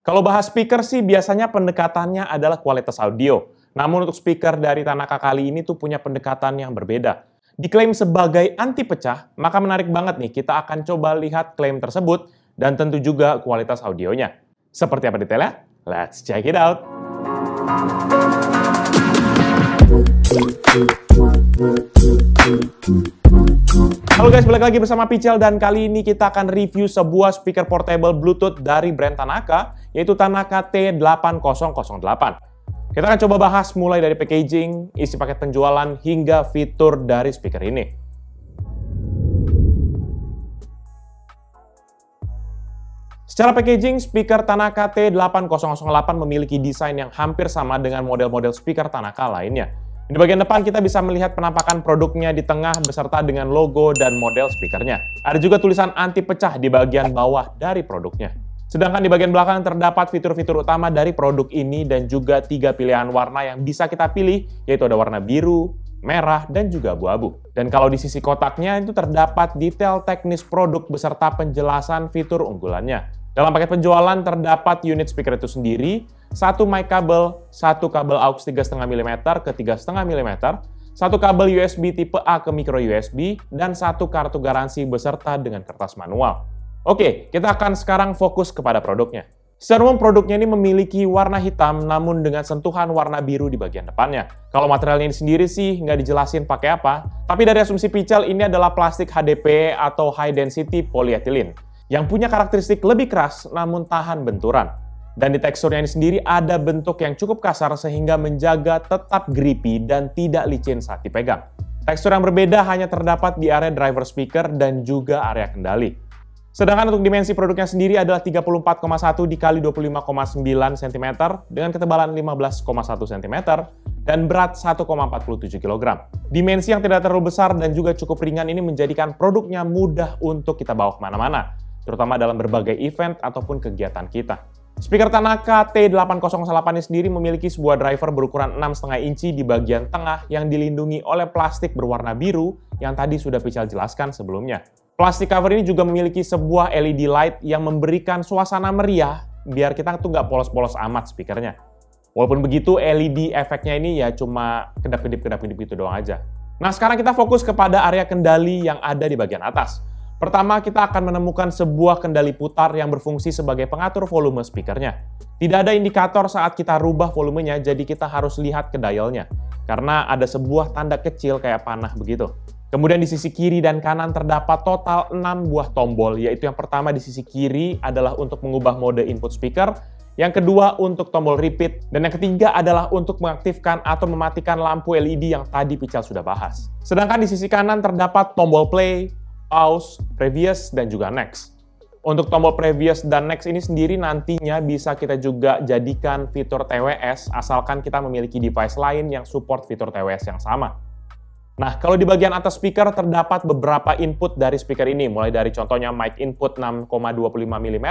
Kalau bahas speaker sih biasanya pendekatannya adalah kualitas audio. Namun untuk speaker dari Tanaka kali ini tuh punya pendekatan yang berbeda. Diklaim sebagai anti pecah, maka menarik banget nih kita akan coba lihat klaim tersebut dan tentu juga kualitas audionya. Seperti apa detailnya? Let's check it out! Halo guys, balik lagi bersama Pichel dan kali ini kita akan review sebuah speaker portable Bluetooth dari brand Tanaka, yaitu Tanaka T8008. Kita akan coba bahas mulai dari packaging, isi paket penjualan, hingga fitur dari speaker ini. Secara packaging, speaker Tanaka T8008 memiliki desain yang hampir sama dengan model-model speaker Tanaka lainnya. Di bagian depan kita bisa melihat penampakan produknya di tengah beserta dengan logo dan model speakernya. Ada juga tulisan anti pecah di bagian bawah dari produknya. Sedangkan di bagian belakang terdapat fitur-fitur utama dari produk ini dan juga 3 pilihan warna yang bisa kita pilih, yaitu ada warna biru, merah, dan juga abu-abu. Dan kalau di sisi kotaknya itu terdapat detail teknis produk beserta penjelasan fitur unggulannya. Dalam paket penjualan terdapat unit speaker itu sendiri, satu mic kabel, satu kabel aux 3,5 mm ke 3,5 mm, satu kabel USB tipe A ke micro USB, dan satu kartu garansi beserta dengan kertas manual. Oke, kita akan sekarang fokus kepada produknya. Secara umum produknya ini memiliki warna hitam namun dengan sentuhan warna biru di bagian depannya. Kalau materialnya ini sendiri sih nggak dijelasin pakai apa, tapi dari asumsi Pichel ini adalah plastik HDPE atau High Density Polyethylene yang punya karakteristik lebih keras namun tahan benturan. Dan di teksturnya ini sendiri ada bentuk yang cukup kasar sehingga menjaga tetap grippy dan tidak licin saat dipegang. Tekstur yang berbeda hanya terdapat di area driver speaker dan juga area kendali. Sedangkan untuk dimensi produknya sendiri adalah 34,1 x 25,9 cm dengan ketebalan 15,1 cm dan berat 1,47 kg. Dimensi yang tidak terlalu besar dan juga cukup ringan ini menjadikan produknya mudah untuk kita bawa kemana-mana, terutama dalam berbagai event ataupun kegiatan kita. Speaker Tanaka T8008 ini sendiri memiliki sebuah driver berukuran 6,5 inci di bagian tengah yang dilindungi oleh plastik berwarna biru yang tadi sudah Pichel jelaskan sebelumnya. Plastik cover ini juga memiliki sebuah LED light yang memberikan suasana meriah biar kita tuh nggak polos-polos amat speakernya. Walaupun begitu, LED efeknya ini ya cuma kedap-kedip gitu doang aja. Nah, sekarang kita fokus kepada area kendali yang ada di bagian atas. Pertama, kita akan menemukan sebuah kendali putar yang berfungsi sebagai pengatur volume speakernya. Tidak ada indikator saat kita rubah volumenya, jadi kita harus lihat ke dialnya. Karena ada sebuah tanda kecil kayak panah begitu. Kemudian di sisi kiri dan kanan terdapat total 6 buah tombol, yaitu yang pertama di sisi kiri adalah untuk mengubah mode input speaker, yang kedua untuk tombol repeat, dan yang ketiga adalah untuk mengaktifkan atau mematikan lampu LED yang tadi Pichel sudah bahas. Sedangkan di sisi kanan terdapat tombol play, pause, previous, dan juga next. Untuk tombol previous dan next ini sendiri nantinya bisa kita juga jadikan fitur TWS asalkan kita memiliki device lain yang support fitur TWS yang sama. Nah, kalau di bagian atas speaker terdapat beberapa input dari speaker ini, mulai dari contohnya mic input 6,25 mm,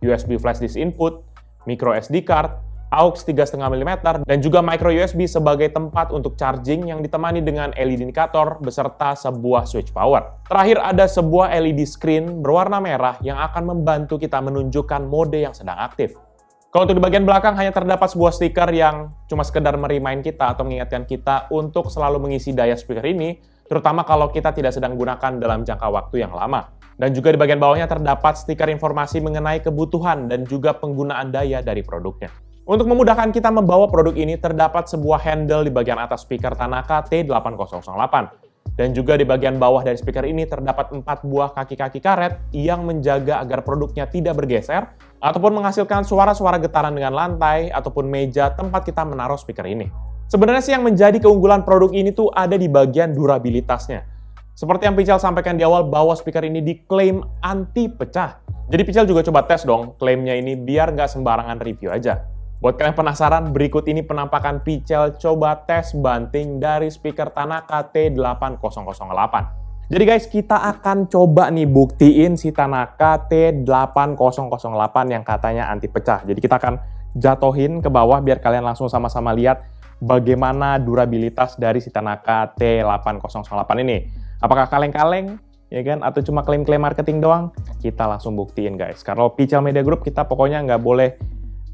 USB flash disk input, micro SD card, aux 3,5 mm, dan juga micro USB sebagai tempat untuk charging yang ditemani dengan LED indikator beserta sebuah switch power. Terakhir ada sebuah LED screen berwarna merah yang akan membantu kita menunjukkan mode yang sedang aktif. Kalau untuk di bagian belakang hanya terdapat sebuah stiker yang cuma sekedar merimain kita atau mengingatkan kita untuk selalu mengisi daya speaker ini, terutama kalau kita tidak sedang gunakan dalam jangka waktu yang lama. Dan juga di bagian bawahnya terdapat stiker informasi mengenai kebutuhan dan juga penggunaan daya dari produknya. Untuk memudahkan kita membawa produk ini, terdapat sebuah handle di bagian atas speaker Tanaka T8008. Dan juga di bagian bawah dari speaker ini terdapat 4 buah kaki-kaki karet yang menjaga agar produknya tidak bergeser ataupun menghasilkan suara-suara getaran dengan lantai ataupun meja tempat kita menaruh speaker ini. Sebenarnya sih yang menjadi keunggulan produk ini tuh ada di bagian durabilitasnya. Seperti yang Pichel sampaikan di awal bahwa speaker ini diklaim anti pecah. Jadi Pichel juga coba tes dong klaimnya ini biar nggak sembarangan review aja. Buat kalian penasaran, berikut ini penampakan Pichel coba tes banting dari speaker Tanaka T8008. Jadi guys, kita akan coba nih buktiin si Tanaka T8008 yang katanya anti pecah. Jadi kita akan jatohin ke bawah biar kalian langsung sama-sama lihat bagaimana durabilitas dari si Tanaka T8008 ini. Apakah kaleng-kaleng? ya kan? Atau cuma klaim-klaim marketing doang? Kita langsung buktiin guys. Kalau Pical Media Group kita pokoknya nggak boleh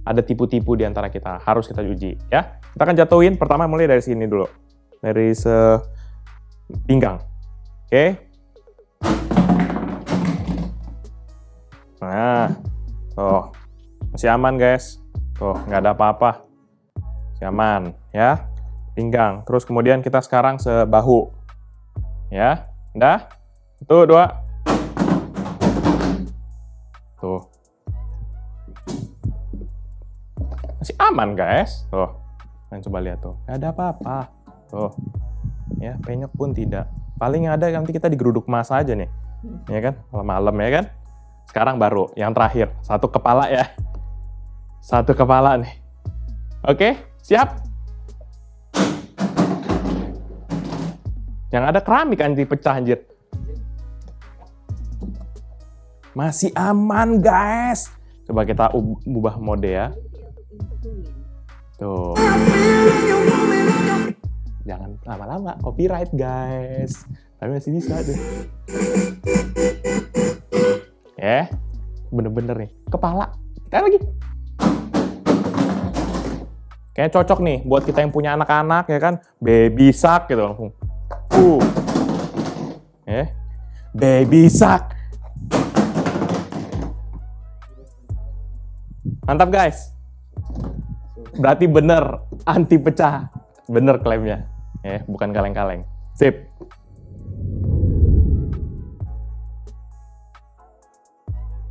ada tipu-tipu di antara kita. Harus kita uji ya. Kita akan jatuhin, pertama mulai dari sini dulu. Dari sepinggang. Oke. Nah, tuh. Masih aman guys. Tuh, nggak ada apa-apa. Masih aman ya. Pinggang. Terus kemudian kita sekarang sebahu. Ya, udah. Tuh, 2. Tuh. Masih aman, guys. Tuh. Kalian coba lihat tuh. Nggak ada apa-apa. Tuh. Ya, penyok pun tidak. Paling yang ada nanti kita digeruduk masa aja nih. Ya kan? Malam-malam ya kan? Sekarang baru yang terakhir. Satu kepala ya. Satu kepala nih. Oke, siap? Yang ada keramik anjir pecah anjir. Masih aman guys. Coba kita ubah mode ya. Tuh. Jangan lama-lama copyright guys. Tapi masih bisa tuh. Ya. Bener-bener nih. Kepala. Kita lagi. Kayaknya cocok nih buat kita yang punya anak-anak ya kan. Baby shark gitu langsung. Baby shark. Mantap guys. Berarti bener anti pecah. Bener klaimnya. Bukan kaleng-kaleng. Sip.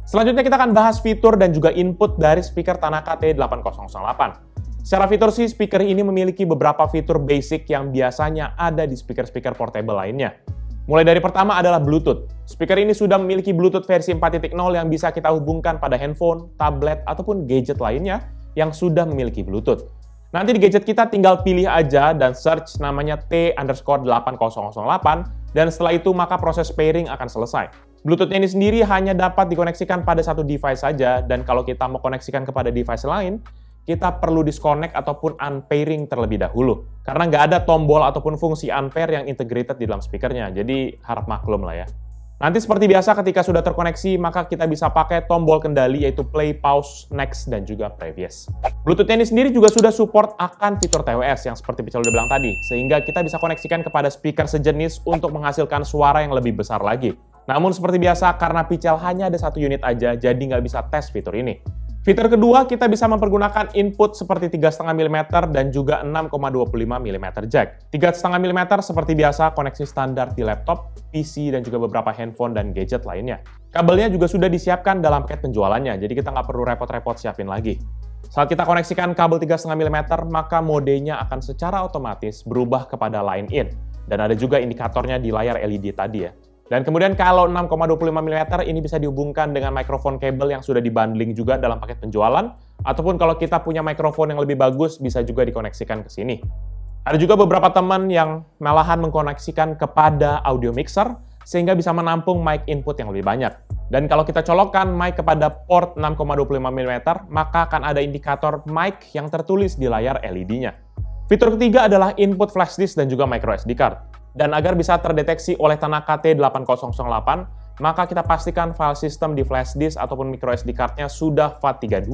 Selanjutnya kita akan bahas fitur dan juga input dari speaker Tanaka T8008. Secara fitur sih, speaker ini memiliki beberapa fitur basic yang biasanya ada di speaker-speaker portable lainnya. Mulai dari pertama adalah Bluetooth. Speaker ini sudah memiliki Bluetooth versi 4.0 yang bisa kita hubungkan pada handphone, tablet, ataupun gadget lainnya yang sudah memiliki Bluetooth. Nanti di gadget kita tinggal pilih aja dan search namanya T_8008 dan setelah itu maka proses pairing akan selesai. Bluetooth ini sendiri hanya dapat dikoneksikan pada satu device saja dan kalau kita mau koneksikan kepada device lain, kita perlu disconnect ataupun unpairing terlebih dahulu. Karena nggak ada tombol ataupun fungsi unpair yang integrated di dalam speakernya, jadi harap maklum lah ya. Nanti seperti biasa ketika sudah terkoneksi, maka kita bisa pakai tombol kendali yaitu play, pause, next, dan juga previous. Bluetooth ini sendiri juga sudah support akan fitur TWS yang seperti Pical udah bilang tadi, sehingga kita bisa koneksikan kepada speaker sejenis untuk menghasilkan suara yang lebih besar lagi. Namun seperti biasa, karena Pical hanya ada satu unit aja, jadi nggak bisa tes fitur ini. Fitur kedua, kita bisa mempergunakan input seperti 3,5 mm dan juga 6,25 mm jack. 3,5 mm seperti biasa koneksi standar di laptop, PC, dan juga beberapa handphone dan gadget lainnya. Kabelnya juga sudah disiapkan dalam paket penjualannya, jadi kita nggak perlu repot-repot siapin lagi. Saat kita koneksikan kabel 3,5 mm, maka modenya akan secara otomatis berubah kepada line in. Dan ada juga indikatornya di layar LED tadi ya. Dan kemudian kalau 6,25 mm ini bisa dihubungkan dengan mikrofon kabel yang sudah dibundling juga dalam paket penjualan, ataupun kalau kita punya mikrofon yang lebih bagus bisa juga dikoneksikan ke sini. Ada juga beberapa teman yang malahan mengkoneksikan kepada audio mixer, sehingga bisa menampung mic input yang lebih banyak. Dan kalau kita colokkan mic kepada port 6,25 mm, maka akan ada indikator mic yang tertulis di layar LED-nya. Fitur ketiga adalah input flash disk dan juga micro SD card. Dan agar bisa terdeteksi oleh Tanaka T8008, maka kita pastikan file system di flash disk ataupun micro SD card-nya sudah FAT32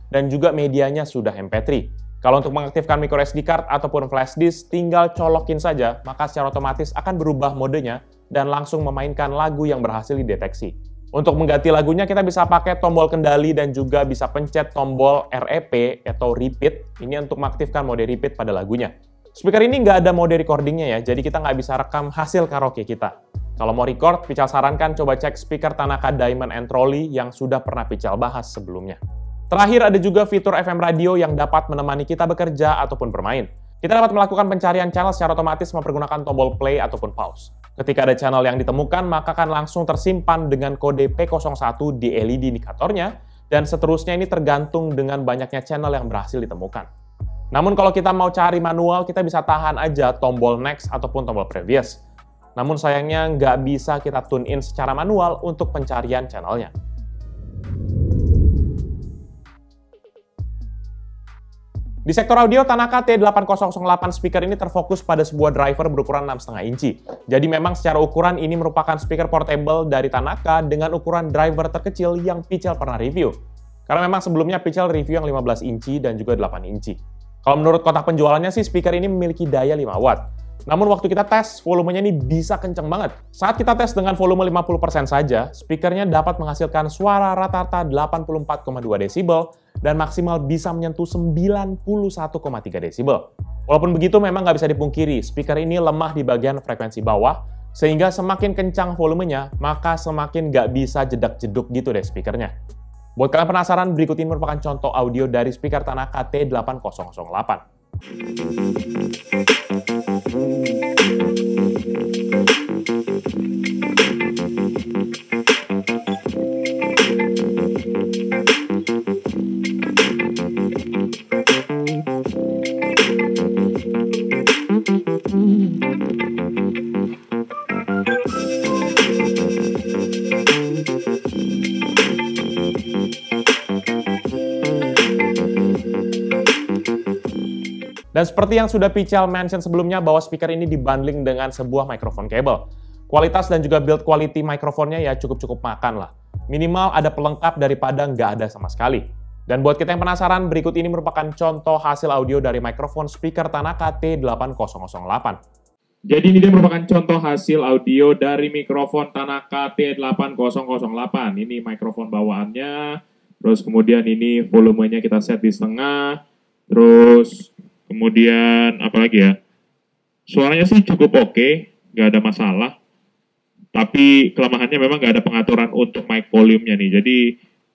dan juga medianya sudah MP3. Kalau untuk mengaktifkan micro SD card ataupun flash disk, tinggal colokin saja, maka secara otomatis akan berubah modenya dan langsung memainkan lagu yang berhasil dideteksi. Untuk mengganti lagunya, kita bisa pakai tombol kendali dan juga bisa pencet tombol REP atau repeat. Ini untuk mengaktifkan mode repeat pada lagunya. Speaker ini nggak ada mode recordingnya ya, jadi kita nggak bisa rekam hasil karaoke kita. Kalau mau record, Pical sarankan coba cek speaker Tanaka Diamond and Trolley yang sudah pernah Pical bahas sebelumnya. Terakhir ada juga fitur FM radio yang dapat menemani kita bekerja ataupun bermain. Kita dapat melakukan pencarian channel secara otomatis mempergunakan tombol play ataupun pause. Ketika ada channel yang ditemukan, maka akan langsung tersimpan dengan kode P01 di LED indikatornya, dan seterusnya ini tergantung dengan banyaknya channel yang berhasil ditemukan. Namun kalau kita mau cari manual, kita bisa tahan aja tombol next ataupun tombol previous. Namun sayangnya nggak bisa kita tune in secara manual untuk pencarian channelnya. Di sektor audio, Tanaka T8008 speaker ini terfokus pada sebuah driver berukuran 6,5 inci. Jadi memang secara ukuran ini merupakan speaker portable dari Tanaka dengan ukuran driver terkecil yang Pichel pernah review. Karena memang sebelumnya Pichel review yang 15 inci dan juga 8 inci. Kalau menurut kotak penjualannya sih speaker ini memiliki daya 5 watt. Namun waktu kita tes, volumenya ini bisa kenceng banget. Saat kita tes dengan volume 50% saja, speakernya dapat menghasilkan suara rata-rata 84,2 desibel dan maksimal bisa menyentuh 91,3 desibel. Walaupun begitu, memang nggak bisa dipungkiri, speaker ini lemah di bagian frekuensi bawah, sehingga semakin kencang volumenya, maka semakin nggak bisa jedak-jeduk gitu deh speakernya. Buat kalian penasaran, berikut ini merupakan contoh audio dari speaker Tanaka T8008. Dan seperti yang sudah Pichel mention sebelumnya bahwa speaker ini dibundling dengan sebuah microphone cable. Kualitas dan juga build quality mikrofonnya ya cukup-cukup makan lah. Minimal ada pelengkap daripada nggak ada sama sekali. Dan buat kita yang penasaran, berikut ini merupakan contoh hasil audio dari mikrofon speaker Tanaka T8008. Jadi ini dia merupakan contoh hasil audio dari mikrofon Tanaka T8008. Ini mikrofon bawaannya, terus kemudian ini volumenya kita set di setengah, terus kemudian apalagi ya, suaranya sih cukup oke, nggak ada masalah. Tapi kelemahannya memang nggak ada pengaturan untuk mic volume-nya nih. Jadi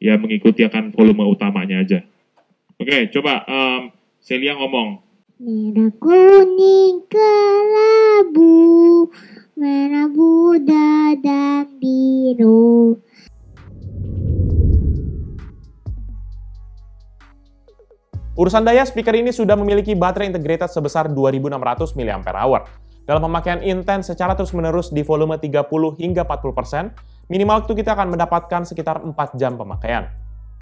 ya mengikuti akan volume utamanya aja. Oke, coba Celia ngomong. Merah kuning kelabu, merah muda dan biru. Urusan daya, speaker ini sudah memiliki baterai integrated sebesar 2600 mAh. Dalam pemakaian intens secara terus-menerus di volume 30 hingga 40%, minimal waktu kita akan mendapatkan sekitar 4 jam pemakaian.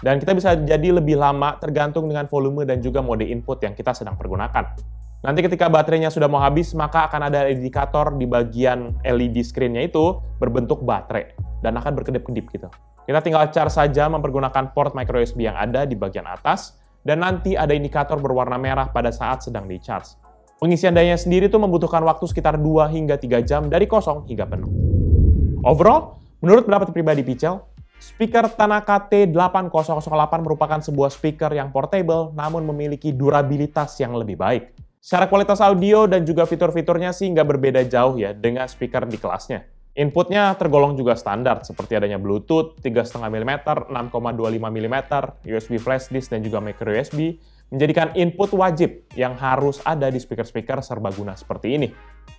Dan kita bisa jadi lebih lama tergantung dengan volume dan juga mode input yang kita sedang pergunakan. Nanti ketika baterainya sudah mau habis, maka akan ada indikator di bagian LED screen-nya itu berbentuk baterai dan akan berkedip-kedip gitu. Kita tinggal charge saja mempergunakan port micro USB yang ada di bagian atas, dan nanti ada indikator berwarna merah pada saat sedang di-charge. Pengisian dayanya sendiri tuh membutuhkan waktu sekitar 2 hingga 3 jam dari kosong hingga penuh. Overall, menurut pendapat pribadi Pichel, speaker Tanaka T8008 merupakan sebuah speaker yang portable namun memiliki durabilitas yang lebih baik. Secara kualitas audio dan juga fitur-fiturnya sih nggak berbeda jauh ya dengan speaker di kelasnya. Inputnya tergolong juga standar, seperti adanya Bluetooth 3,5 mm, 6,25 mm, USB flash disk, dan juga micro USB, menjadikan input wajib yang harus ada di speaker-speaker serbaguna seperti ini.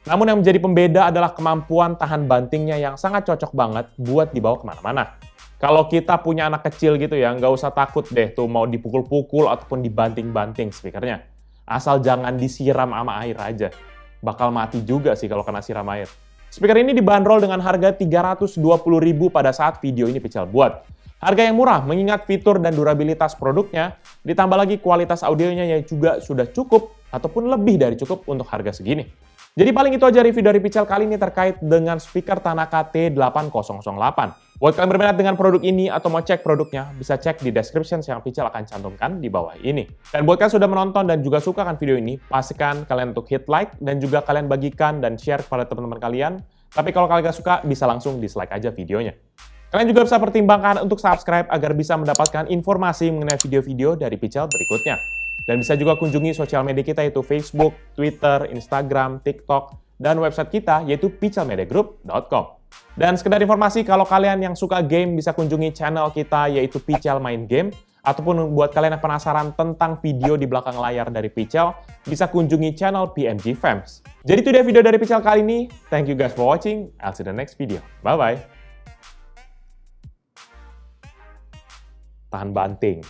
Namun yang menjadi pembeda adalah kemampuan tahan bantingnya yang sangat cocok banget buat dibawa kemana-mana. Kalau kita punya anak kecil gitu ya, nggak usah takut deh tuh mau dipukul-pukul ataupun dibanting-banting speakernya. Asal jangan disiram sama air aja. Bakal mati juga sih kalau kena siram air. Speaker ini dibanderol dengan harga Rp320.000 pada saat video ini Pichel buat. Harga yang murah mengingat fitur dan durabilitas produknya, ditambah lagi kualitas audionya yang juga sudah cukup ataupun lebih dari cukup untuk harga segini. Jadi paling itu aja review dari Pichel kali ini terkait dengan speaker Tanaka T8008. Buat kalian berminat dengan produk ini atau mau cek produknya, bisa cek di description yang Pichel akan cantumkan di bawah ini. Dan buat kalian sudah menonton dan juga suka kan video ini, pastikan kalian untuk hit like dan juga kalian bagikan dan share kepada teman-teman kalian. Tapi kalau kalian gak suka, bisa langsung dislike aja videonya. Kalian juga bisa pertimbangkan untuk subscribe agar bisa mendapatkan informasi mengenai video-video dari Pichel berikutnya. Dan bisa juga kunjungi sosial media kita yaitu Facebook, Twitter, Instagram, TikTok, dan website kita yaitu pichelmediagroup.com. Dan sekedar informasi, kalau kalian yang suka game bisa kunjungi channel kita yaitu Pichel Main Game, ataupun buat kalian yang penasaran tentang video di belakang layar dari Pichel, bisa kunjungi channel PMG Fams. Jadi itu dia video dari Pichel kali ini. Thank you guys for watching. I'll see you in the next video. Bye-bye. Tahan banting.